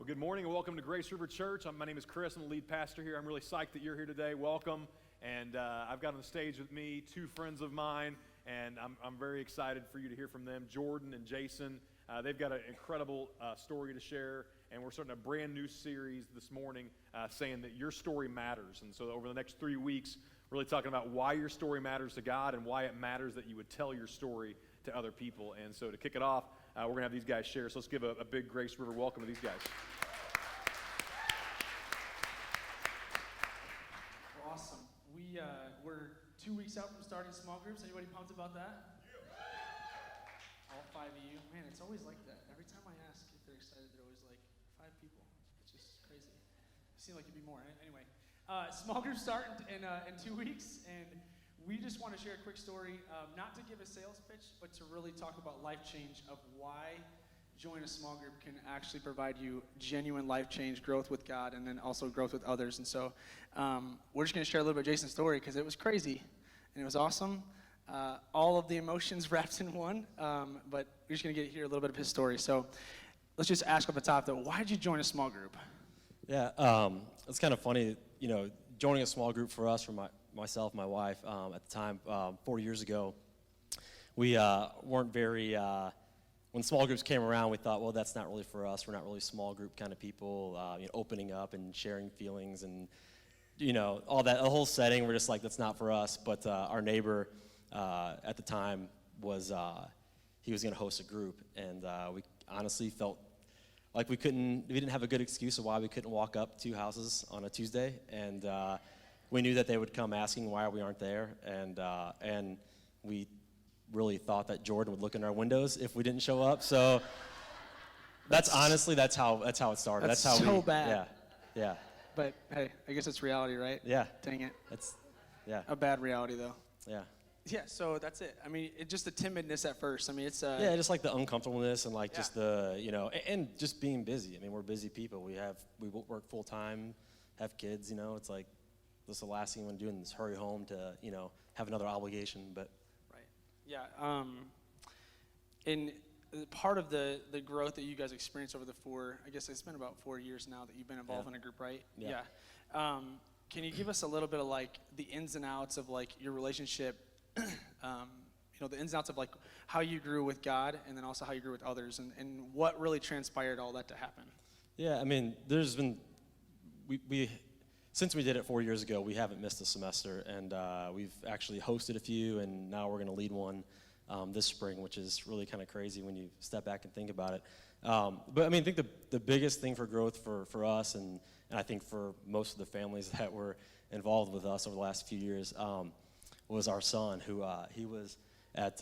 Good morning and welcome to Grace River Church. My name is Chris. I'm the lead pastor here. I'm really psyched that you're here today. Welcome. And I've got on the stage with me two friends of mine, and I'm very excited for you to hear from them, Jordan and Jason. They've got an incredible story to share, and we're starting a brand new series this morning saying that your story matters. And so over the next 3 weeks, really talking about why your story matters to God and why it matters that you would tell your story to other people. And so to kick it off, we're going to have these guys share. So let's give a big Grace River welcome to these guys. Awesome. We're 2 weeks out from starting small groups. Anybody pumped about that? All 5 of you. Man, it's always like that. Every time I ask if they're excited, they're always like, 5 people. It's just crazy. It seemed like it'd be more. Anyway, small groups start in 2 weeks, and we just want to share a quick story, not to give a sales pitch, but to really talk about life change of why join a small group can actually provide you genuine life change, growth with God, and then also growth with others. And so we're just going to share a little bit of Jason's story because it was crazy and it was awesome. All of the emotions wrapped in one, but we're just going to hear a little bit of his story. So let's just ask off the top, though, why did you join a small group? Yeah, it's kind of funny, joining a small group for us, for myself, my wife, at the time, 4 years ago, we weren't very, when small groups came around, we thought, well, that's not really for us. We're not really small group kind of people, opening up and sharing feelings and, all that, the whole setting, we're just like, that's not for us. But our neighbor at the time was, he was going to host a group, and we honestly felt like we didn't have a good excuse of why we couldn't walk up 2 houses on a Tuesday, and we knew that they would come asking why we aren't there, and we really thought that Jordan would look in our windows if we didn't show up. So that's how it started. That's how so bad. Yeah. But hey, I guess it's reality, right? Yeah. Dang it. Yeah. A bad reality, though. Yeah. Yeah, so that's it. I mean, just the timidness at first. I mean, it's yeah, just like the uncomfortableness and like just the and just being busy. I mean, we're busy people. We work full time, have kids. It's like this is the last thing you want to do is hurry home to have another obligation. But right, yeah. And part of the growth that you guys experienced over I guess it's been about 4 years now that you've been involved in a group, right? Yeah. Can you give us a little bit of like the ins and outs of like your relationship? The ins and outs of like how you grew with God and then also how you grew with others and what really transpired all that to happen. Yeah, I mean, there's been, we since we did it 4 years ago, we haven't missed a semester, and we've actually hosted a few, and now we're going to lead one this spring, which is really kind of crazy when you step back and think about it. But I mean, I think the biggest thing for growth for us, and I think for most of the families that were involved with us over the last few years, was our son, who he was at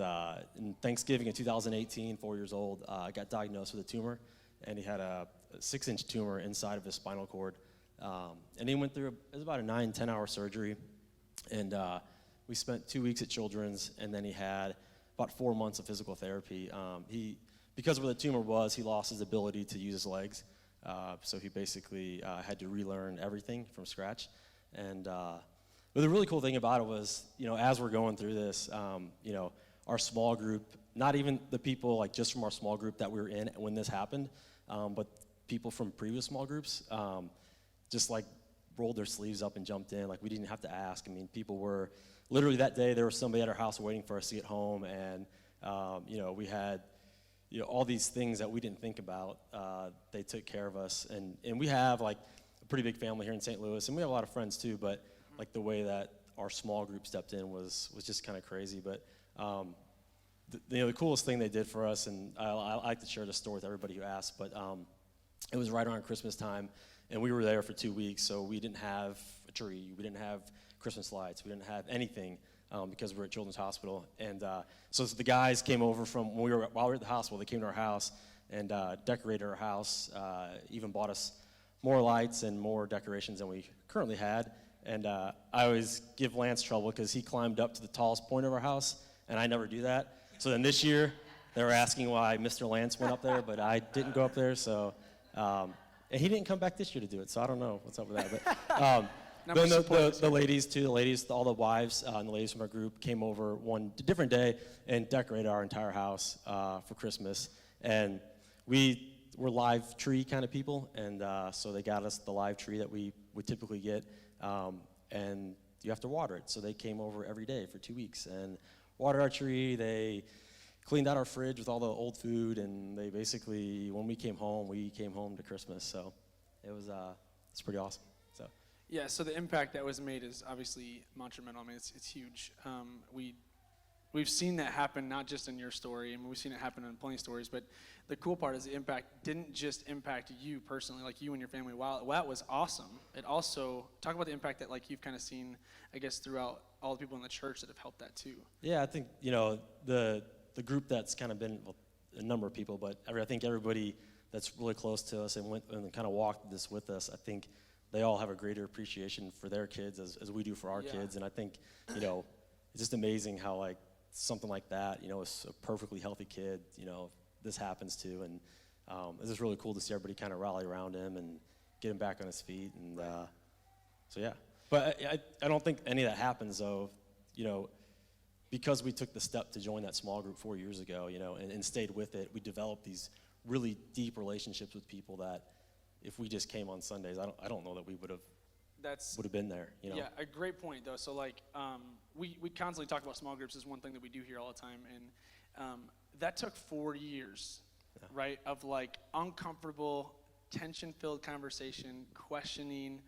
in Thanksgiving in 2018, 4 years old, got diagnosed with a tumor, and he had a 6-inch tumor inside of his spinal cord. And he went through, it was about a 9-10 hour surgery, and we spent 2 weeks at Children's, and then he had about 4 months of physical therapy. Because of where the tumor was, he lost his ability to use his legs, so he basically had to relearn everything from scratch. And but the really cool thing about it was, as we're going through this, our small group, not even the people like just from our small group that we were in when this happened, but people from previous small groups, just like rolled their sleeves up and jumped in. Like we didn't have to ask. I mean, people were literally that day there was somebody at our house waiting for us to get home, and we had all these things that we didn't think about. They took care of us, and we have like a pretty big family here in St. Louis, and we have a lot of friends too. But like the way that our small group stepped in was just kind of crazy. But the coolest thing they did for us, and I like to share this story with everybody who asks, but it was right around Christmas time, and we were there for 2 weeks, so we didn't have a tree, we didn't have Christmas lights, we didn't have anything because we were at Children's Hospital. And so the guys came over while we were at the hospital, they came to our house and decorated our house, even bought us more lights and more decorations than we currently had. And I always give Lance trouble because he climbed up to the tallest point of our house, and I never do that. So then this year, they were asking why Mr. Lance went up there, but I didn't go up there. So, and he didn't come back this year to do it, so I don't know what's up with that. But then the ladies, all the wives and the ladies from our group came over one different day and decorated our entire house for Christmas. And we we're live tree kind of people, and so they got us the live tree that we would typically get, and you have to water it. So they came over every day for 2 weeks and watered our tree. They cleaned out our fridge with all the old food, and they basically, when we came home to Christmas. So it was it's pretty awesome. So Yeah, so the impact that was made is obviously monumental. I mean, it's huge. We've seen that happen not just in your story, and we've seen it happen in plenty of stories, but the cool part is the impact didn't just impact you personally, like you and your family. While that was awesome, it also, talk about the impact that like you've kind of seen, I guess, throughout all the people in the church that have helped that too. yeah, I think, the group that's kind of been, well, a number of people, but I think everybody that's really close to us and went and kind of walked this with us, I think they all have a greater appreciation for their kids as we do for our Yeah. kids. And I think, it's just amazing how like something like that, is a perfectly healthy kid, this happens to. And it's just really cool to see everybody kind of rally around him and get him back on his feet. And so, yeah. But I don't think any of that happens, though, because we took the step to join that small group 4 years ago, and stayed with it. We developed these really deep relationships with people that if we just came on Sundays, I don't know that we would have been there, Yeah, a great point though. So like, we constantly talk about small groups as one thing that we do here all the time, and that took 4 years, right, of like uncomfortable, tension-filled conversation, questioning.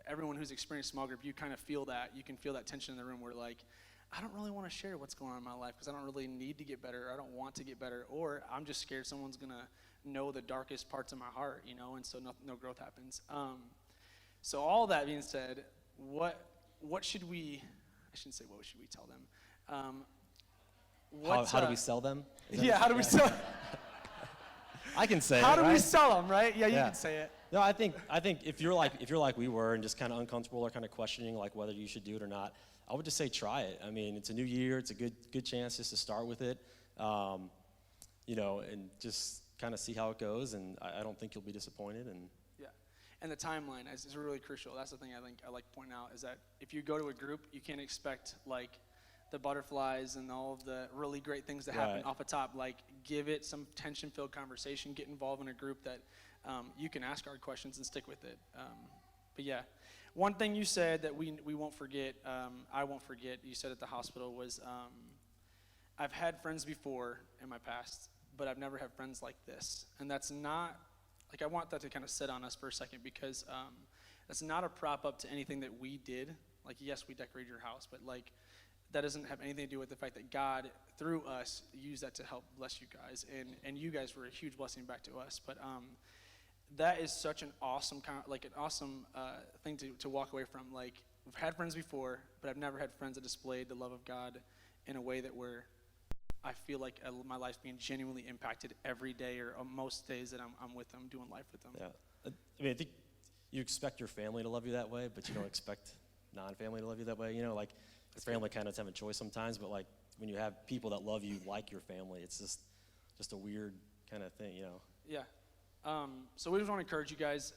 Everyone who's experienced small group, you kind of feel that. You can feel that tension in the room where like, I don't really want to share what's going on in my life because I don't really need to get better. I don't want to get better, or I'm just scared someone's gonna know the darkest parts of my heart, and so no growth happens. So all that being said, what should we? I shouldn't say what should we tell them. How do we sell them? Yeah, how do we sell? I can say How it, do we right? sell them? Right? Yeah, you Yeah. can say it. No, I think if you're like we were and just kind of uncomfortable or kind of questioning like whether you should do it or not, I would just say try it. I mean, it's a new year. It's a good chance just to start with it, and just kind of see how it goes. And I don't think you'll be disappointed. And Yeah, and the timeline is really crucial. That's the thing I think I like pointing out is that if you go to a group, you can't expect like the butterflies and all of the really great things that happen Right. off the top. Like, give it some tension-filled conversation. Get involved in a group that you can ask hard questions and stick with it. But yeah, one thing you said that we won't forget, I won't forget, you said at the hospital was, I've had friends before in my past, but I've never had friends like this. And that's not, like, I want that to kind of sit on us for a second because that's not a prop up to anything that we did. Like, yes, we decorated your house, but like, that doesn't have anything to do with the fact that God, through us, used that to help bless you guys. And you guys were a huge blessing back to us. But that is such an awesome thing to walk away from. Like, we've had friends before, but I've never had friends that displayed the love of God in a way that where I feel like my life's being genuinely impacted every day or most days that I'm with them, doing life with them. yeah, I think you expect your family to love you that way, but you don't expect non-family to love you that way. Like the family kind of have a choice sometimes, but like when you have people that love you like your family, it's just a weird kind of thing, Yeah. So we just want to encourage you guys.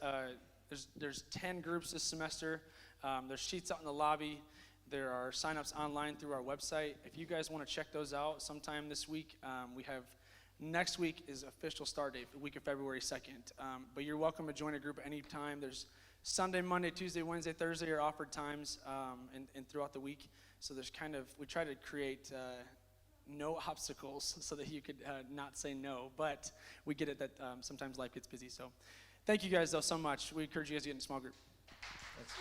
There's 10 groups this semester. There's sheets out in the lobby. There are sign-ups online through our website. If you guys want to check those out sometime this week, we have next week is official start date, the week of February 2nd. But you're welcome to join a group anytime. There's Sunday, Monday, Tuesday, Wednesday, Thursday are offered times and throughout the week. So there's we try to create no obstacles so that you could not say no. But we get it that sometimes life gets busy. So thank you guys, though, so much. We encourage you guys to get in a small group. Thanks.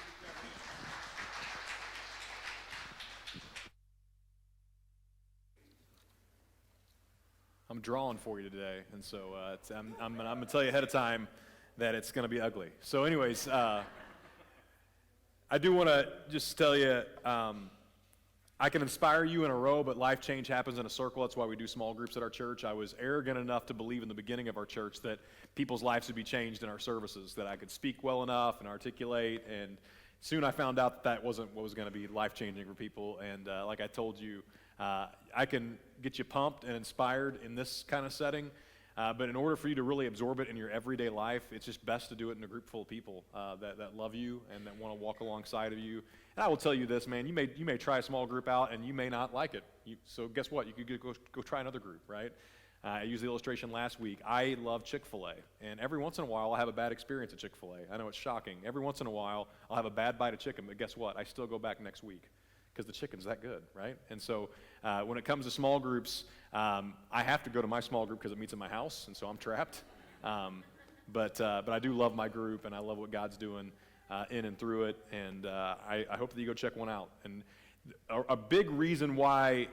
I'm drawing for you today, and so I'm going to tell you ahead of time that it's going to be ugly. So anyways, I do want to just tell you, I can inspire you in a row, but life change happens in a circle. That's why we do small groups at our church. I was arrogant enough to believe in the beginning of our church that people's lives would be changed in our services, that I could speak well enough and articulate, and soon I found out that wasn't what was going to be life-changing for people. And like I told you, I can get you pumped and inspired in this kind of setting, but in order for you to really absorb it in your everyday life, it's just best to do it in a group full of people that love you and that want to walk alongside of you. And I will tell you this, man, you may try a small group out and you may not like it. So guess what? You could go try another group, right? I used the illustration last week. I love Chick-fil-A, and every once in a while I'll have a bad experience at Chick-fil-A. I know it's shocking. Every once in a while I'll have a bad bite of chicken, but guess what? I still go back next week because the chicken's that good, right? And so when it comes to small groups, I have to go to my small group because it meets in my house, and so I'm trapped. But I do love my group, and I love what God's doing in and through it, and I hope that you go check one out. And a big reason why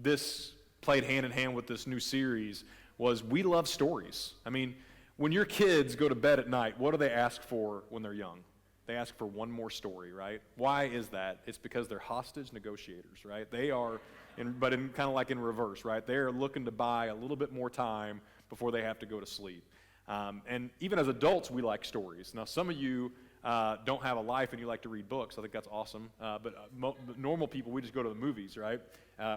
this played hand in hand with this new series was we love stories. I mean, when your kids go to bed at night, what do they ask for when they're young? They ask for one more story, right? Why is that? It's because they're hostage negotiators, right? They are, but in kind of like in reverse, right? They're looking to buy a little bit more time before they have to go to sleep. And even as adults, we like stories. Now, some of you don't have a life and you like to read books. I think that's awesome. But normal people, we just go to the movies, right?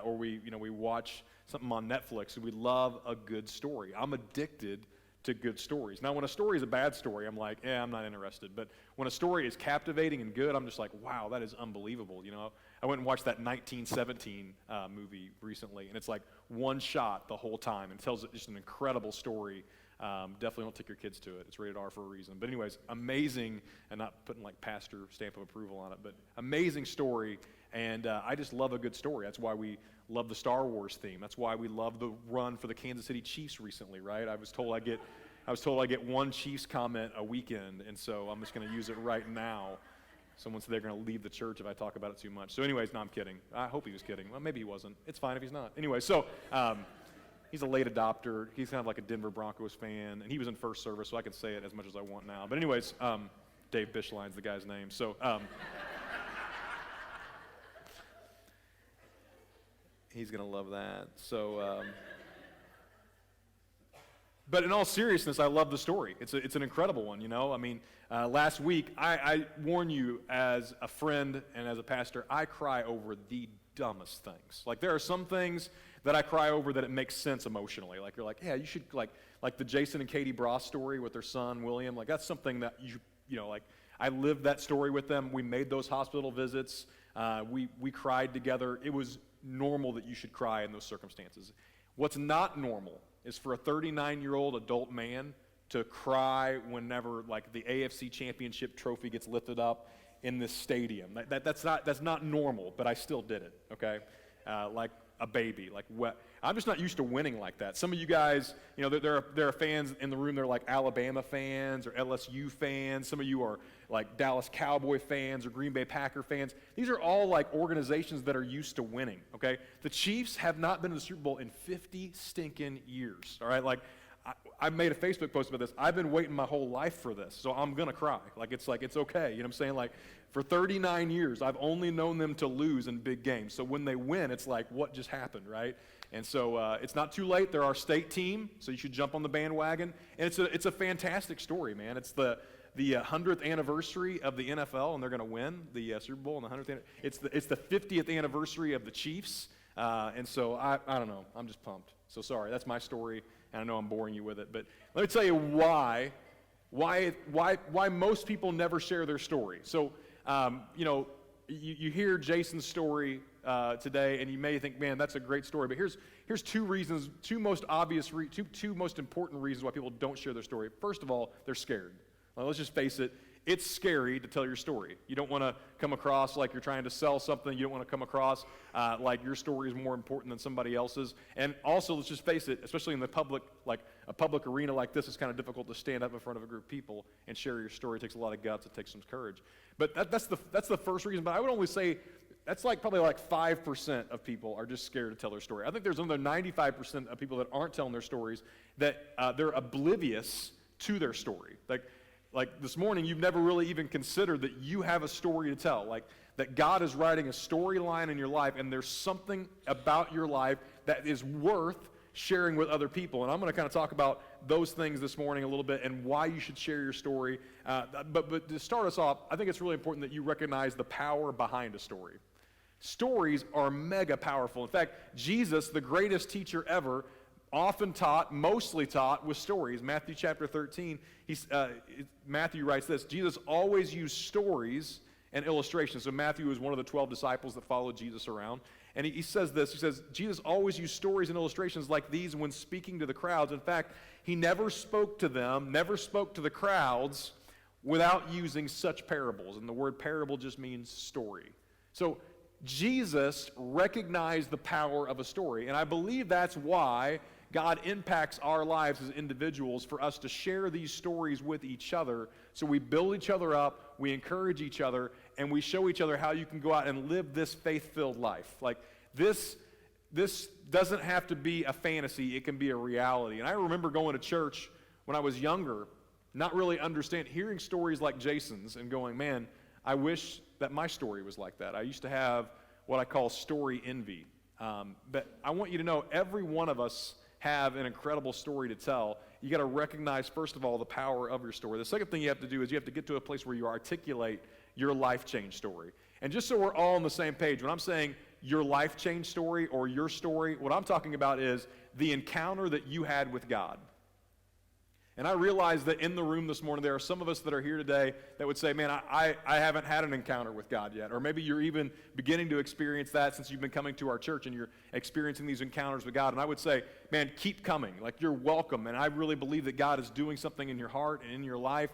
Or we watch something on Netflix, and we love a good story. I'm addicted to good stories. Now, when a story is a bad story, I'm like, I'm not interested. But when a story is captivating and good, I'm just like, wow, that is unbelievable. You know, I went and watched that 1917 movie recently, and it's like one shot the whole time, and it tells just an incredible story. Definitely don't take your kids to it. It's rated R for a reason. But anyways, amazing, and not putting like pastor stamp of approval on it, but amazing story. And I just love a good story. That's why we love the Star Wars theme. That's why we love the run for the Kansas City Chiefs recently, right? I was told I get one Chiefs comment a weekend, and so I'm just going to use it right now. Someone said they're going to leave the church if I talk about it too much. So anyways, no, I'm kidding. I hope he was kidding. Well, maybe he wasn't. It's fine if he's not. Anyway, so he's a late adopter. He's kind of like a Denver Broncos fan, and he was in first service, so I can say it as much as I want now. But anyways, Dave Bishline's the guy's name. So he's going to love that. So, but in all seriousness, I love the story. It's an incredible one, you know. I mean, last week, I warn you as a friend and as a pastor, I cry over the dumbest things. Like, there are some things that I cry over that it makes sense emotionally. Like, you're like, yeah, you should, like the Jason and Katie Bross story with their son, William. Like, that's something that you know, like, I lived that story with them. We made those hospital visits. We cried together. It was normal that you should cry in those circumstances. What's not normal is for a 39-year-old adult man to cry whenever, like, the AFC Championship trophy gets lifted up in this stadium. That's not normal, but I still did it, okay? Like a baby, like what? I'm just not used to winning like that. Some of you guys, you know, there are fans in the room. They're like Alabama fans or LSU fans. Some of you are like Dallas Cowboy fans or Green Bay Packer fans. These are all like organizations that are used to winning. Okay, the Chiefs have not been in the Super Bowl in 50 stinking years. All right, like I made a Facebook post about this. I've been waiting my whole life for this, so I'm gonna cry. Like it's okay. You know what I'm saying? Like for 39 years, I've only known them to lose in big games. So when they win, it's like, what just happened, right? And so it's not too late. They're our state team, so you should jump on the bandwagon. And it's a fantastic story, man. It's the 100th anniversary of the NFL, and they're going to win the Super Bowl on the 100th. It's the 50th anniversary of the Chiefs, and so I don't know. I'm just pumped. So sorry, that's my story, and I know I'm boring you with it, but let me tell you why most people never share their story. So you know, you hear Jason's story today, and you may think, man, that's a great story. But here's two reasons, two most important reasons why people don't share their story. First of all, they're scared. Well, let's just face it. It's scary to tell your story. You don't want to come across like you're trying to sell something. You don't want to come across like your story is more important than somebody else's. And also, let's just face it, especially in the public, like a public arena like this, it's kind of difficult to stand up in front of a group of people and share your story. It takes a lot of guts. It takes some courage. But that's the first reason. But I would only say that's probably 5% of people are just scared to tell their story. I think there's another 95% of people that aren't telling their stories that they're oblivious to their story. Like this morning, you've never really even considered that you have a story to tell, like that God is writing a storyline in your life, and there's something about your life that is worth sharing with other people. And I'm going to kind of talk about those things this morning a little bit and why you should share your story. But to start us off, I think it's really important that you recognize the power behind a story. Stories are mega powerful. In fact, Jesus, the greatest teacher ever, mostly taught with stories. Matthew chapter 13, Matthew writes this: Jesus always used stories and illustrations. So Matthew was one of the 12 disciples that followed Jesus around. And he says this, he says, Jesus always used stories and illustrations like these when speaking to the crowds. In fact, he never spoke to them, never spoke to the crowds without using such parables. And the word parable just means story. So Jesus recognized the power of a story. And I believe that's why God impacts our lives as individuals for us to share these stories with each other. So we build each other up, we encourage each other, and we show each other how you can go out and live this faith-filled life. Like this doesn't have to be a fantasy, it can be a reality. And I remember going to church when I was younger, not really hearing stories like Jason's and going, man, I wish that my story was like that. I used to have what I call story envy. But I want you to know every one of us have an incredible story to tell. You got to recognize, first of all, the power of your story. The second thing you have to do is you have to get to a place where you articulate your life change story. And just so we're all on the same page, when I'm saying your life change story or your story, what I'm talking about is the encounter that you had with God. And I realize that in the room this morning, there are some of us that are here today that would say, man, I haven't had an encounter with God yet. Or maybe you're even beginning to experience that since you've been coming to our church and you're experiencing these encounters with God. And I would say, man, keep coming. Like, you're welcome. And I really believe that God is doing something in your heart and in your life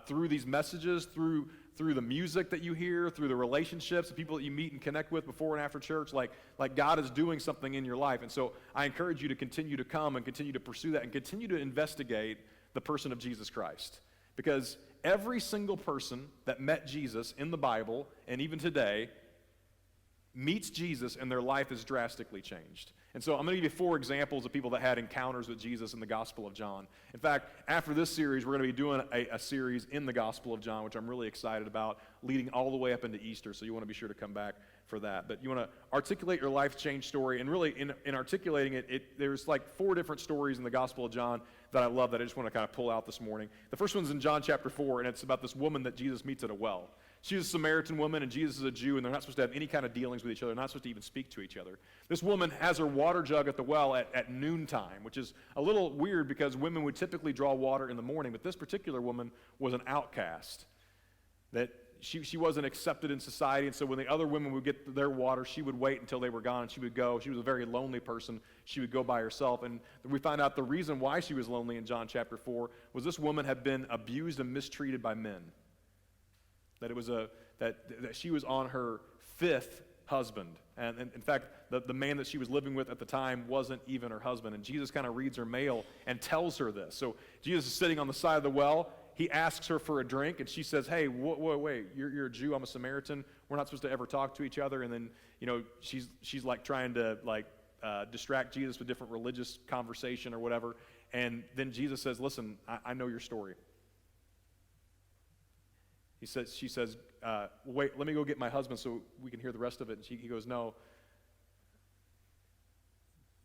through these messages, through the music that you hear, through the relationships, the people that you meet and connect with before and after church. Like God is doing something in your life. And so I encourage you to continue to come and continue to pursue that and continue to investigate the person of Jesus Christ. Because every single person that met Jesus in the Bible, and even today, meets Jesus and their life is drastically changed. And so I'm going to give you 4 examples of people that had encounters with Jesus in the Gospel of John. In fact, after this series, we're going to be doing a series in the Gospel of John, which I'm really excited about, leading all the way up into Easter. So you want to be sure to come back for that. But you want to articulate your life change story. And really, in articulating it, there's like 4 different stories in the Gospel of John that I love that I just want to kind of pull out this morning. The first one's in John chapter 4, and it's about this woman that Jesus meets at a well. She's a Samaritan woman, and Jesus is a Jew, and they're not supposed to have any kind of dealings with each other. They're not supposed to even speak to each other. This woman has her water jug at the well at noontime, which is a little weird because women would typically draw water in the morning, but this particular woman was an outcast. That she wasn't accepted in society, and so when the other women would get their water, she would wait until they were gone, and she would go. She was a very lonely person. She would go by herself, and we find out the reason why she was lonely in John chapter 4 was this woman had been abused and mistreated by men. That it was that she was on her 5th husband. And in fact, the man that she was living with at the time wasn't even her husband. And Jesus kind of reads her mail and tells her this. So Jesus is sitting on the side of the well. He asks her for a drink, and she says, hey, wait, you're a Jew, I'm a Samaritan. We're not supposed to ever talk to each other. And then, she's like trying to distract Jesus with different religious conversation or whatever. And then Jesus says, listen, I know your story. She says, wait, let me go get my husband so we can hear the rest of it. And he goes, no,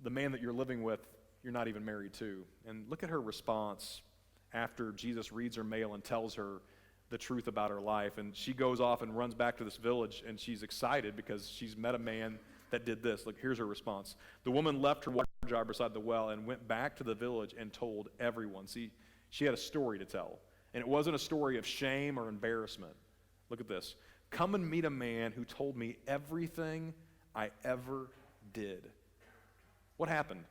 the man that you're living with, you're not even married to. And look at her response after Jesus reads her mail and tells her the truth about her life. And she goes off and runs back to this village, and she's excited because she's met a man that did this. Look, here's her response. The woman left her water jar beside the well and went back to the village and told everyone. See, she had a story to tell. And it wasn't a story of shame or embarrassment. Look at this. Come and meet a man who told me everything I ever did. What happened?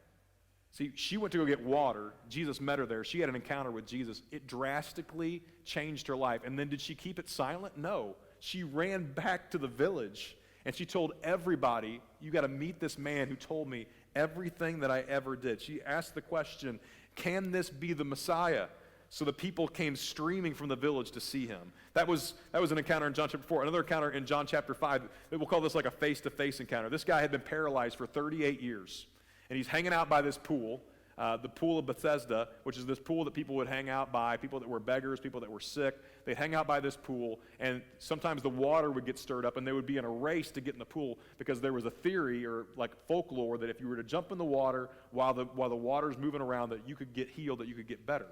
See, she went to go get water. Jesus met her there. She had an encounter with Jesus. It drastically changed her life. And then did she keep it silent? No. She ran back to the village, and she told everybody, you got to meet this man who told me everything that I ever did. She asked the question, can this be the Messiah? So the people came streaming from the village to see him. That was an encounter in John chapter 4. Another encounter in John chapter 5. We'll call this like a face-to-face encounter. This guy had been paralyzed for 38 years. And he's hanging out by this pool, the pool of Bethesda, which is this pool that people would hang out by, people that were beggars, people that were sick. They'd hang out by this pool, and sometimes the water would get stirred up, and they would be in a race to get in the pool because there was a theory or like folklore that if you were to jump in the water while the water's moving around, that you could get healed, that you could get better.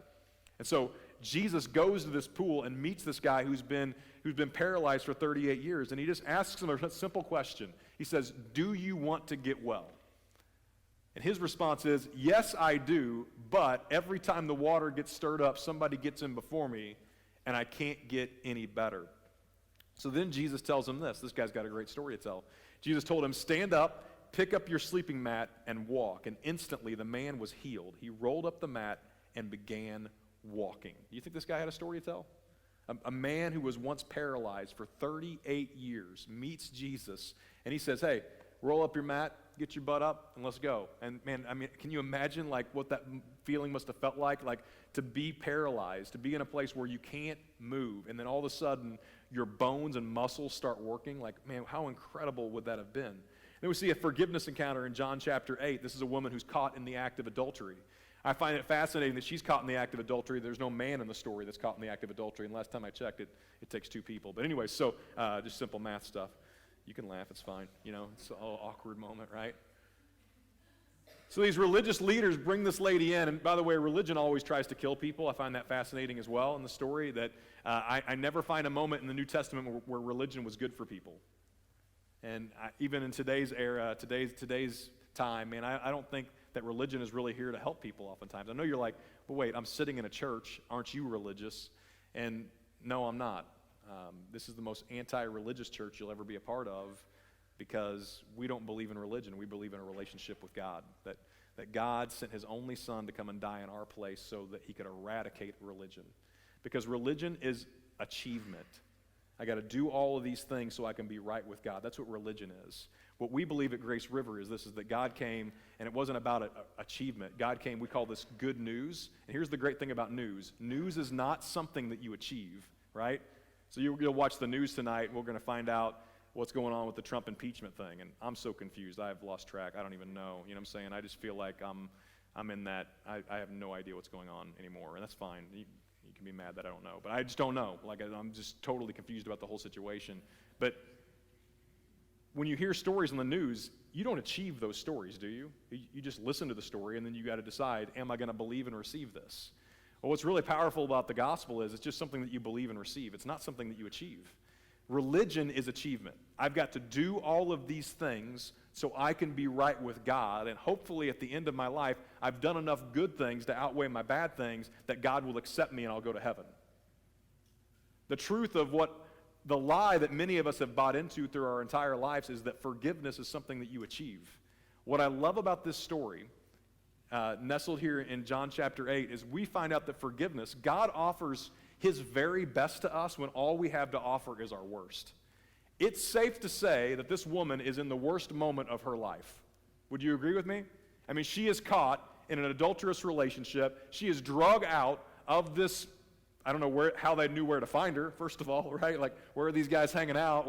And so Jesus goes to this pool and meets this guy who's been paralyzed for 38 years, and he just asks him a simple question. He says, do you want to get well? And his response is, yes, I do, but every time the water gets stirred up, somebody gets in before me, and I can't get any better. So then Jesus tells him this. This guy's got a great story to tell. Jesus told him, stand up, pick up your sleeping mat, and walk. And instantly the man was healed. He rolled up the mat and began walking. Do you think this guy had a story to tell? A man who was once paralyzed for 38 years meets Jesus, and he says, hey, roll up your mat, get your butt up, and let's go. And man, I mean, can you imagine like what that feeling must have felt like? Like to be paralyzed, to be in a place where you can't move, and then all of a sudden your bones and muscles start working. Like, man, how incredible would that have been? Then we see a forgiveness encounter in John chapter 8. This is a woman who's caught in the act of adultery. I find it fascinating that she's caught in the act of adultery. There's no man in the story that's caught in the act of adultery. And last time I checked, it takes two people. But anyway, so just simple math stuff. You can laugh, it's fine. You know, it's an awkward moment, right? So these religious leaders bring this lady in. And by the way, religion always tries to kill people. I find that fascinating as well in the story, that I never find a moment in the New Testament where religion was good for people. And even in today's era, today's time, man, I don't think that religion is really here to help people oftentimes. I know you're like, well, wait, I'm sitting in a church. Aren't you religious? And no, I'm not. This is the most anti-religious church you'll ever be a part of, because we don't believe in religion. We believe in a relationship with God, that God sent his only son to come and die in our place so that he could eradicate religion. Because religion is achievement. I got to do all of these things so I can be right with God. That's what religion is. What we believe at Grace River is this, is that God came, and it wasn't about achievement. God came, we call this good news. And here's the great thing about news. News is not something that you achieve, right? So you'll watch the news tonight, and we're going to find out what's going on with the Trump impeachment thing. And I'm so confused. I've lost track. I don't even know. You know what I'm saying? I just feel like I'm in that. I have no idea what's going on anymore, and that's fine. You can be mad that I don't know, but I just don't know. Like, I'm just totally confused about the whole situation. But when you hear stories on the news, you don't achieve those stories, do you? You just listen to the story, and then you got to decide, am I going to believe and receive this? Well, what's really powerful about the gospel is it's just something that you believe and receive. It's not something that you achieve. Religion is achievement. I've got to do all of these things so I can be right with God, and hopefully at the end of my life, I've done enough good things to outweigh my bad things that God will accept me and I'll go to heaven. The truth of the lie that many of us have bought into through our entire lives is that forgiveness is something that you achieve. What I love about this story, nestled here in John chapter 8, is we find out that forgiveness, God offers his very best to us when all we have to offer is our worst. It's safe to say that this woman is in the worst moment of her life. Would you agree with me? I mean, she is caught in an adulterous relationship. She is drug out of this, I don't know how they knew where to find her, first of all, right? Like, where are these guys hanging out?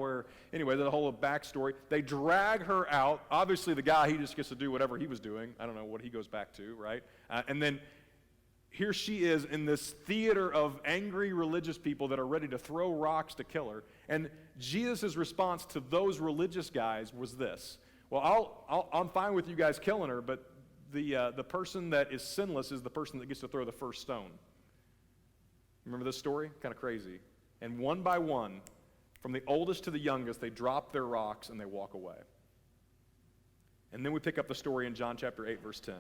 Anyway, the whole backstory. They drag her out. Obviously, the guy, he just gets to do whatever he was doing. I don't know what he goes back to, right? And then here she is in this theater of angry religious people that are ready to throw rocks to kill her. And Jesus' response to those religious guys was this: well, I'm fine with you guys killing her, but the person that is sinless is the person that gets to throw the first stone. Remember this story? Kind of crazy. And one by one, from the oldest to the youngest, they drop their rocks and they walk away. And then we pick up the story in John chapter 8, verse 10.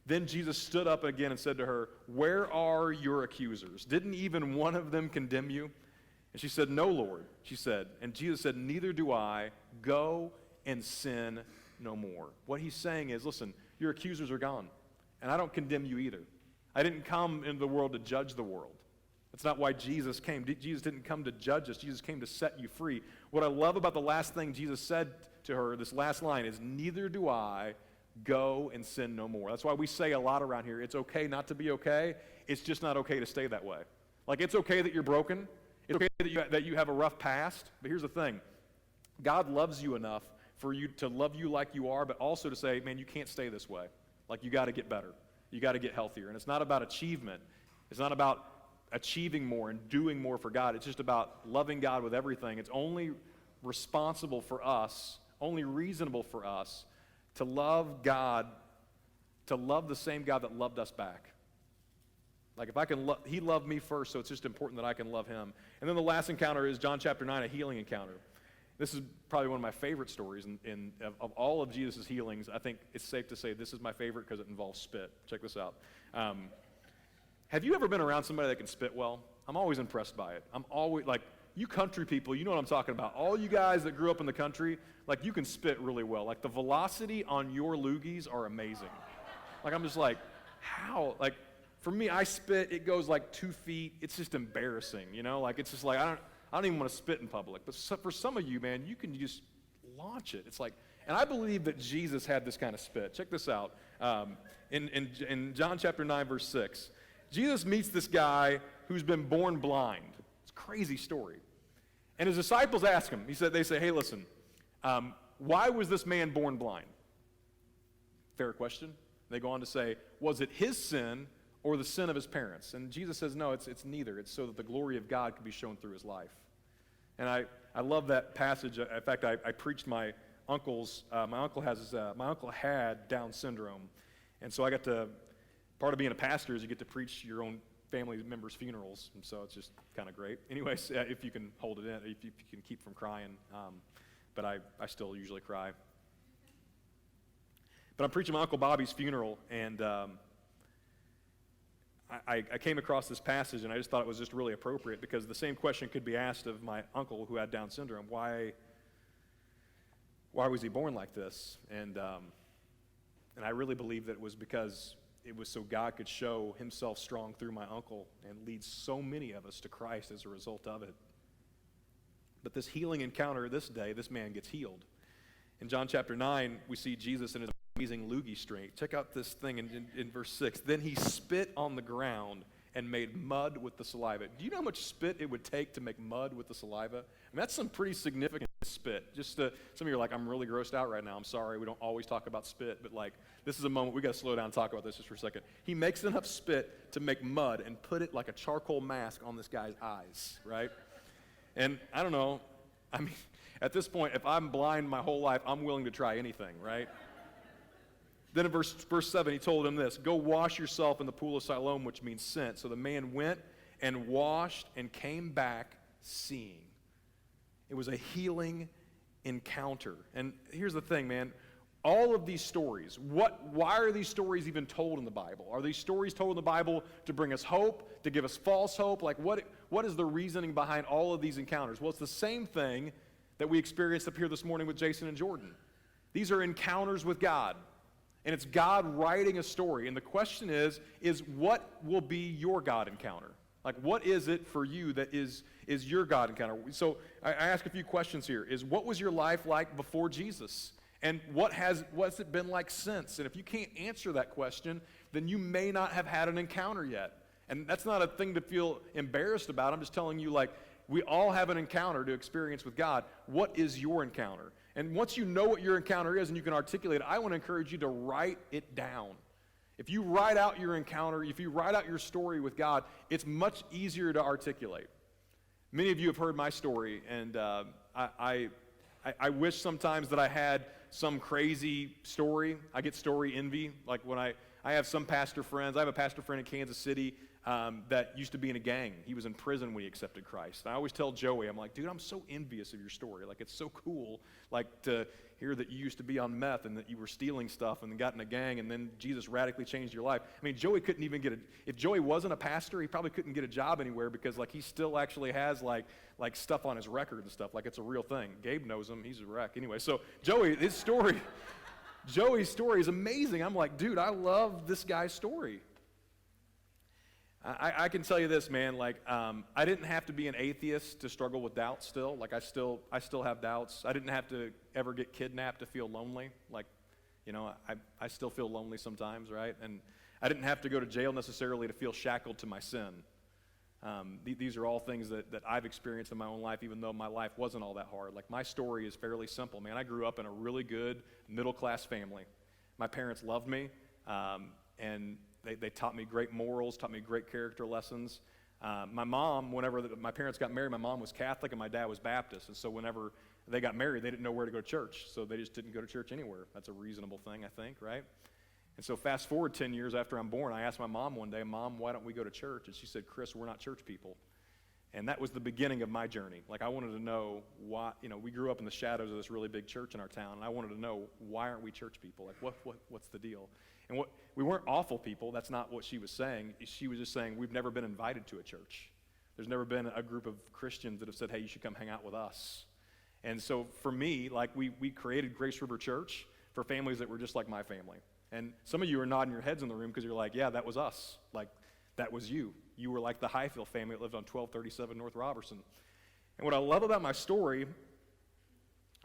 Then Jesus stood up again and said to her, "Where are your accusers? Didn't even one of them condemn you?" And she said, "No, Lord," she said. And Jesus said, "Neither do I. Go and sin no more." What he's saying is, listen, your accusers are gone, and I don't condemn you either. I didn't come into the world to judge the world. That's not why Jesus came. Jesus didn't come to judge us. Jesus came to set you free. What I love about the last thing Jesus said to her, this last line, is, "Neither do I. Go and sin no more." That's why we say a lot around here, it's okay not to be okay. It's just not okay to stay that way. Like, it's okay that you're broken. It's okay that you have a rough past. But here's the thing. God loves you enough for you to love you like you are, but also to say, man, you can't stay this way. Like, you got to get better. You got to get healthier. And it's not about achievement. It's not about achieving more and doing more for God. It's just about loving God with everything. It's only responsible for us, only reasonable for us, to love God, to love the same God that loved us back. Like, if I can he loved me first, so it's just important that I can love him. And then the last encounter is John chapter 9, a healing encounter. This is probably one of my favorite stories of all of Jesus' healings. I think it's safe to say this is my favorite because it involves spit. Check this out. Have you ever been around somebody that can spit well? I'm always impressed by it. I'm always, like, you country people, you know what I'm talking about. All you guys that grew up in the country, like you can spit really well. Like the velocity on your loogies are amazing. Like I'm just like, how? Like for me, I spit, it goes like 2 feet. It's just embarrassing, you know? Like it's just like, I don't even want to spit in public. But for some of you, man, you can just launch it. It's like, and I believe that Jesus had this kind of spit. Check this out. In John chapter 9, verse 6, Jesus meets this guy who's been born blind. It's a crazy story. And his disciples ask him, they say, hey, listen, why was this man born blind? Fair question. They go on to say, was it his sin or the sin of his parents? And Jesus says, no, it's neither. It's so that the glory of God could be shown through his life. And I love that passage. In fact, I preached my uncle's, my uncle had Down syndrome. And so I got to, part of being a pastor is you get to preach your own family members' funerals. And so it's just kind of great. Anyways, if you can hold it in, if you can keep from crying. But I still usually cry. But I'm preaching my Uncle Bobby's funeral, and I came across this passage, and I just thought it was just really appropriate because the same question could be asked of my uncle who had Down syndrome. Why was he born like this? And I really believe that it was because it was so God could show himself strong through my uncle and lead so many of us to Christ as a result of it. But this healing encounter this day, this man gets healed. In John chapter 9, we see Jesus in his amazing loogie strength. Check out this thing in verse 6. Then he spit on the ground and made mud with the saliva. Do you know how much spit it would take to make mud with the saliva? I mean, that's some pretty significant spit. Just some of you are like, I'm really grossed out right now. I'm sorry, we don't always talk about spit, but like, this is a moment we got to slow down and talk about this just for a second. He makes enough spit to make mud and put it like a charcoal mask on this guy's eyes, right? And I don't know, I mean, at this point, if I'm blind my whole life, I'm willing to try anything, right? Then in verse 7, he told him this, go wash yourself in the pool of Siloam, which means sent. So the man went and washed and came back seeing. It was a healing encounter. And here's the thing, man. All of these stories, why are these stories even told in the Bible? Are these stories told in the Bible to bring us hope, to give us false hope? Like what is the reasoning behind all of these encounters? Well, it's the same thing that we experienced up here this morning with Jason and Jordan. These are encounters with God. And it's God writing a story. And the question is what will be your God encounter? Like, what is it for you that is your God encounter? So I ask a few questions here. What was your life like before Jesus? And what's it been like since? And if you can't answer that question, then you may not have had an encounter yet. And that's not a thing to feel embarrassed about. I'm just telling you, like, we all have an encounter to experience with God. What is your encounter? And once you know what your encounter is and you can articulate it, I want to encourage you to write it down. If you write out your encounter, if you write out your story with God, it's much easier to articulate. Many of you have heard my story, and I wish sometimes that I had some crazy story. I get story envy. Like when I have some pastor friends. I have a pastor friend in Kansas City that used to be in a gang. He was in prison when he accepted Christ. And I always tell Joey, I'm like, dude, I'm so envious of your story. Like, it's so cool, like, to hear that you used to be on meth and that you were stealing stuff and then got in a gang and then Jesus radically changed your life. I mean, Joey couldn't even if Joey wasn't a pastor, he probably couldn't get a job anywhere because, like, he still actually has, like stuff on his record and stuff. Like, it's a real thing. Gabe knows him. He's a wreck. Anyway, so Joey's story is amazing. I'm like, dude, I love this guy's story. I can tell you this, man, like, I didn't have to be an atheist to struggle with doubt still. Like, I still have doubts. I didn't have to ever get kidnapped to feel lonely. Like, you know, I still feel lonely sometimes, right? And I didn't have to go to jail necessarily to feel shackled to my sin. These are all things that I've experienced in my own life, even though my life wasn't all that hard. Like, my story is fairly simple, man. I grew up in a really good middle-class family. My parents loved me, and they taught me great morals, taught me great character lessons. My mom, whenever my parents got married, my mom was Catholic and my dad was Baptist. And so whenever they got married, they didn't know where to go to church. So they just didn't go to church anywhere. That's a reasonable thing, I think, right? And so fast forward 10 years after I'm born, I asked my mom one day, Mom, why don't we go to church? And she said, Chris, we're not church people. And that was the beginning of my journey. Like, I wanted to know why, you know, we grew up in the shadows of this really big church in our town, and I wanted to know, why aren't we church people? Like, what's the deal? And we weren't awful people. That's not what she was saying. She was just saying, we've never been invited to a church. There's never been a group of Christians that have said, hey, you should come hang out with us. And so for me, like we created Grace River Church for families that were just like my family. And some of you are nodding your heads in the room because you're like, yeah, that was us. Like, that was you. You were like the Highfield family that lived on 1237 North Robertson. And what I love about my story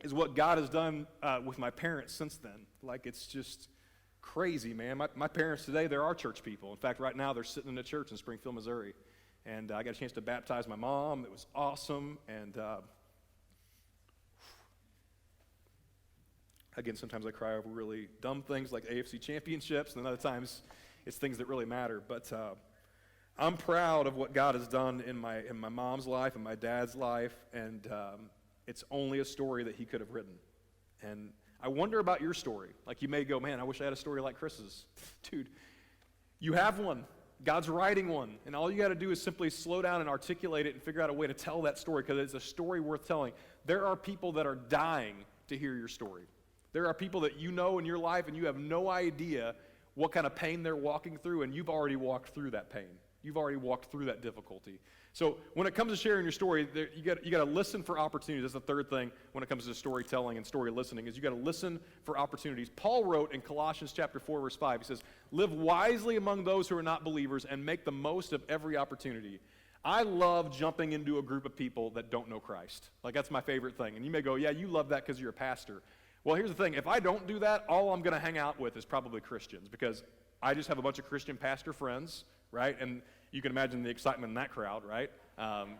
is what God has done with my parents since then. Like, it's just crazy, man. My parents today, they're our church people. In fact, right now, they're sitting in a church in Springfield, Missouri. And I got a chance to baptize my mom. It was awesome. And again, sometimes I cry over really dumb things like AFC championships, and other times it's things that really matter. But I'm proud of what God has done in my mom's life and my dad's life, and it's only a story that he could have written. And I wonder about your story. Like, you may go, man, I wish I had a story like Chris's. Dude, you have one. God's writing one, and all you got to do is simply slow down and articulate it and figure out a way to tell that story, because it's a story worth telling. There are people that are dying to hear your story. There are people that you know in your life, and you have no idea what kind of pain they're walking through, and you've already walked through that pain. You've already walked through that difficulty. So when it comes to sharing your story, you got to listen for opportunities. That's the third thing when it comes to storytelling and story listening, is you got to listen for opportunities. Paul wrote in Colossians chapter 4, verse 5, he says, live wisely among those who are not believers and make the most of every opportunity. I love jumping into a group of people that don't know Christ. Like, that's my favorite thing. And you may go, yeah, you love that because you're a pastor. Well, here's the thing. If I don't do that, all I'm going to hang out with is probably Christians, because I just have a bunch of Christian pastor friends, right? And you can imagine the excitement in that crowd, right?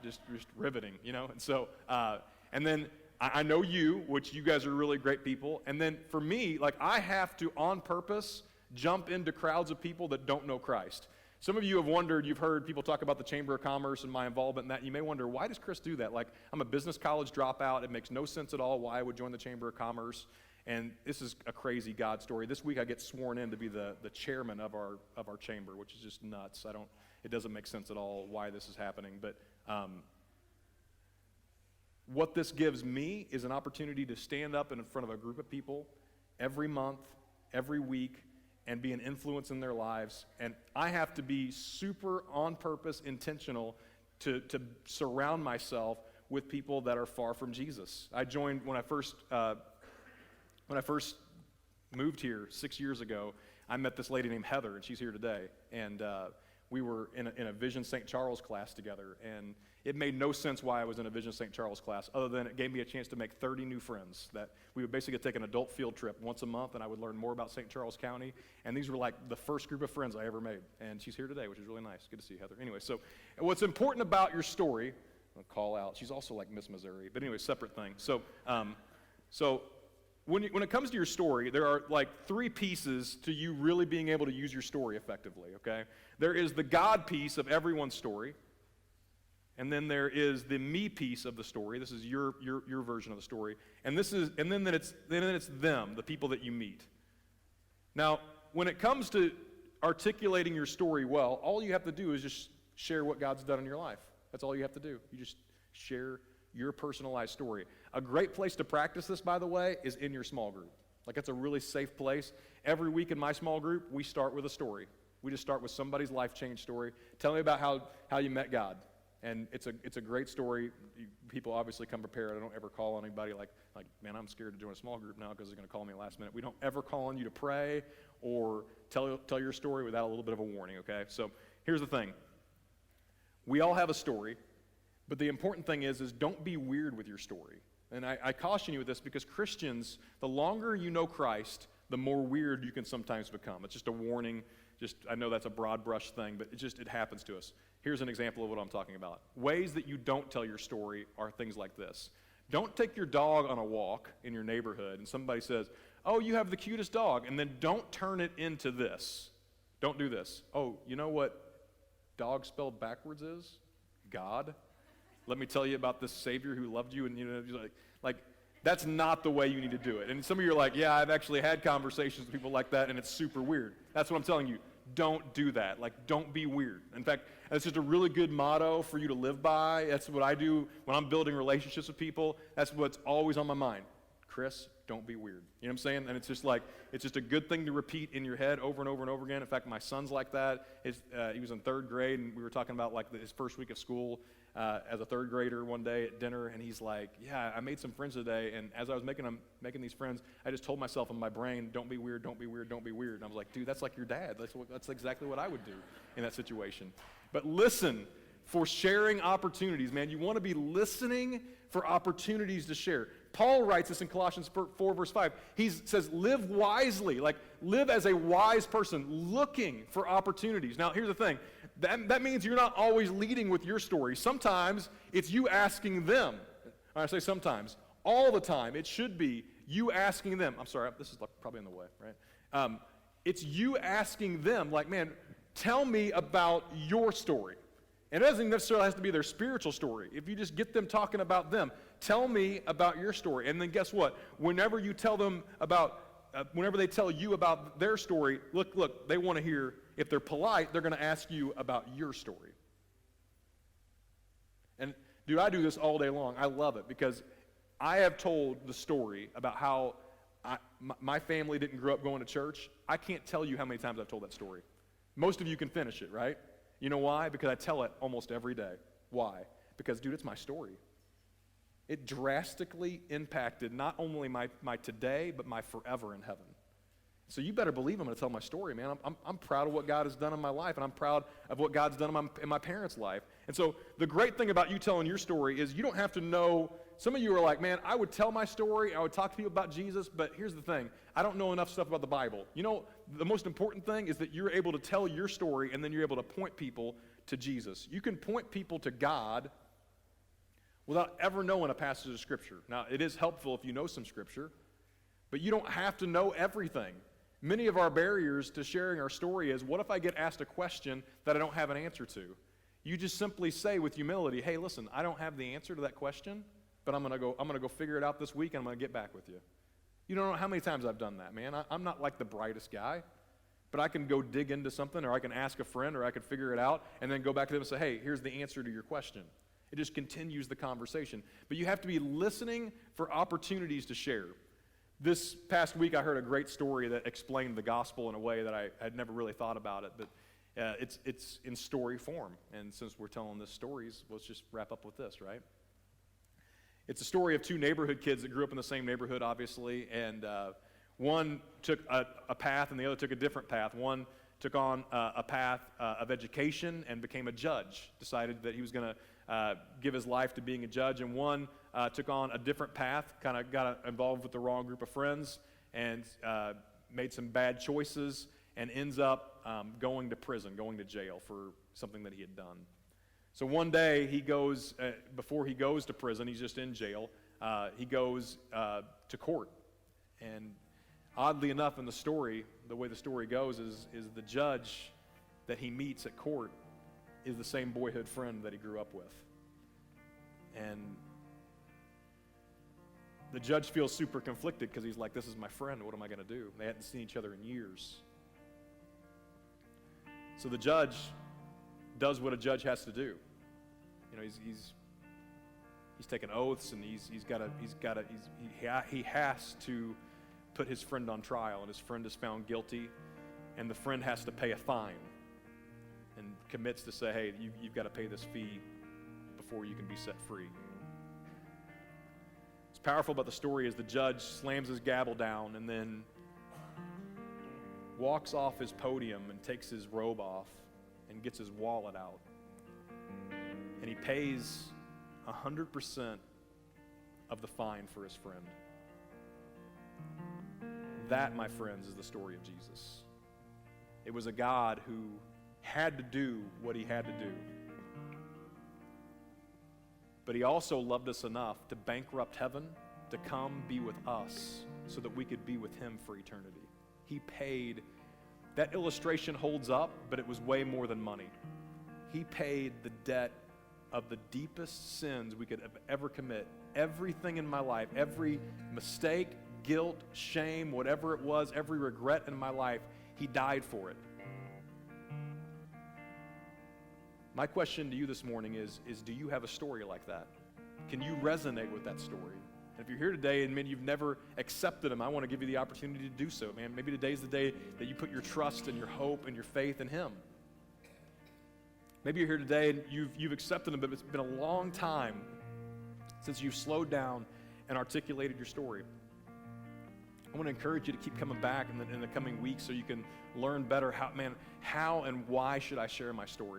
Just riveting, you know? And so, and then I know you, which you guys are really great people. And then for me, like, I have to, on purpose, jump into crowds of people that don't know Christ. Some of you have wondered, you've heard people talk about the Chamber of Commerce and my involvement in that. You may wonder, why does Chris do that? Like, I'm a business college dropout. It makes no sense at all why I would join the Chamber of Commerce. And this is a crazy God story. This week I get sworn in to be the chairman of our chamber, which is just nuts. It doesn't make sense at all why this is happening. But what this gives me is an opportunity to stand up in front of a group of people every month, every week, and be an influence in their lives. And I have to be super on purpose, intentional to surround myself with people that are far from Jesus. I joined when I first moved here 6 years ago. I met this lady named Heather, and she's here today. And we were in a Vision St. Charles class together, and it made no sense why I was in a Vision St. Charles class, other than it gave me a chance to make 30 new friends. That we would basically take an adult field trip once a month, and I would learn more about St. Charles County. And these were like the first group of friends I ever made. And she's here today, which is really nice. Good to see you, Heather. Anyway, so what's important about your story, I'll call out, she's also like Miss Missouri, but anyway, separate thing. So when it comes to your story, there are like three pieces to you really being able to use your story effectively, okay? There is the God piece of everyone's story, and then there is the me piece of the story. This is your version of the story, and then it's them, the people that you meet. Now, when it comes to articulating your story well, all you have to do is just share what God's done in your life. That's all you have to do. You just share your personalized story. A great place to practice this, by the way, is in your small group. Like, it's a really safe place. Every week in my small group, we start with a story. We just start with somebody's life change story. Tell me about how you met God. And it's a great story. People obviously come prepared. I don't ever call on anybody like, man, I'm scared to join a small group now because they're going to call me last minute. We don't ever call on you to pray or tell your story without a little bit of a warning, okay? So here's the thing. We all have a story, but the important thing is don't be weird with your story. And I caution you with this because Christians, the longer you know Christ, the more weird you can sometimes become. It's just a warning. I know that's a broad brush thing, but it happens to us. Here's an example of what I'm talking about. Ways that you don't tell your story are things like this. Don't take your dog on a walk in your neighborhood and somebody says, oh, you have the cutest dog, and then don't turn it into this. Don't do this. Oh, you know what dog spelled backwards is? God. Let me tell you about this Savior who loved you, and like that's not the way you need to do it. And some of you are like, yeah, I've actually had conversations with people like that, and it's super weird. That's what I'm telling you. Don't do that. Like, don't be weird. In fact, that's just a really good motto for you to live by. That's what I do when I'm building relationships with people. That's what's always on my mind. Chris, don't be weird. You know what I'm saying? And it's just a good thing to repeat in your head over and over and over again. In fact, my son's like that. He was in third grade, and we were talking about like his first week of school. as a third grader one day at dinner, and he's like, yeah, I made some friends today, and as I was making these friends, I just told myself in my brain, don't be weird, don't be weird, don't be weird. And I was like, dude, that's like your dad. That's exactly what I would do in that situation. But listen for sharing opportunities, man. You want to be listening for opportunities to share. Paul writes this in Colossians 4, verse 5. He says, live wisely, like live as a wise person, looking for opportunities. Now, here's the thing. That means you're not always leading with your story. Sometimes it's you asking them. I say sometimes. All the time, it should be you asking them. I'm sorry, this is probably in the way, right? It's you asking them, like, man, tell me about your story. And it doesn't necessarily have to be their spiritual story. If you just get them talking about them, tell me about your story. And then guess what? Whenever you tell them about, whenever they tell you about their story, look, they want to hear, if they're polite, they're going to ask you about your story. And dude, I do this all day long. I love it because I have told the story about how my family didn't grow up going to church. I can't tell you how many times I've told that story. Most of you can finish it, right? You know why? Because I tell it almost every day. Why? Because, dude, it's my story. It drastically impacted not only my today, but my forever in heaven. So you better believe I'm going to tell my story, man. I'm proud of what God has done in my life, and I'm proud of what God's done in my parents' life. And so the great thing about you telling your story is you don't have to know. Some of you are like, man, I would tell my story, I would talk to people about Jesus, but here's the thing. I don't know enough stuff about the Bible. You know, the most important thing is that you're able to tell your story, and then you're able to point people to Jesus. You can point people to God without ever knowing a passage of Scripture. Now, it is helpful if you know some Scripture, but you don't have to know everything. Many of our barriers to sharing our story is, what if I get asked a question that I don't have an answer to? You just simply say with humility, hey, listen, I don't have the answer to that question, but I'm gonna go figure it out this week, and I'm gonna get back with you. You don't know how many times I've done that, man. I'm not like the brightest guy, but I can go dig into something, or I can ask a friend, or I can figure it out, and then go back to them and say, hey, here's the answer to your question. It just continues the conversation. But you have to be listening for opportunities to share. This past week, I heard a great story that explained the gospel in a way that I had never really thought about it, but it's in story form. And since we're telling this stories, let's just wrap up with this, right? It's a story of two neighborhood kids that grew up in the same neighborhood, obviously, and one took a path and the other took a different path. One took on a path of education and became a judge, decided that he was going to give his life to being a judge, and one took on a different path, kind of got involved with the wrong group of friends and made some bad choices and ends up going to prison, going to jail for something that he had done. So one day he goes, before he goes to prison, he's just in jail, he goes to court. And oddly enough in the story, the way the story goes is the judge that he meets at court is the same boyhood friend that he grew up with. And the judge feels super conflicted because he's like, this is my friend, what am I going to do? They hadn't seen each other in years. So the judge does what a judge has to do. You know, he's taken oaths, and he has to put his friend on trial, and his friend is found guilty, and the friend has to pay a fine and commits to say, hey, you've got to pay this fee before you can be set free. What's powerful about the story is the judge slams his gavel down and then walks off his podium and takes his robe off and gets his wallet out. And he pays 100% of the fine for his friend. That, my friends, is the story of Jesus. It was a God who had to do what he had to do. But he also loved us enough to bankrupt heaven, to come be with us so that we could be with him for eternity. He paid. That illustration holds up, but it was way more than money. He paid the debt of the deepest sins we could ever commit. Everything in my life, every mistake, guilt, shame, whatever it was, every regret in my life, he died for it. My question to you this morning is do you have a story like that? Can you resonate with that story? And if you're here today and maybe you've never accepted him, I want to give you the opportunity to do so, man. Maybe today's the day that you put your trust and your hope and your faith in him. Maybe you're here today and you've accepted Him, but it's been a long time since you've slowed down and articulated your story. I want to encourage you to keep coming back in the coming weeks so you can learn better how and why should I share my story.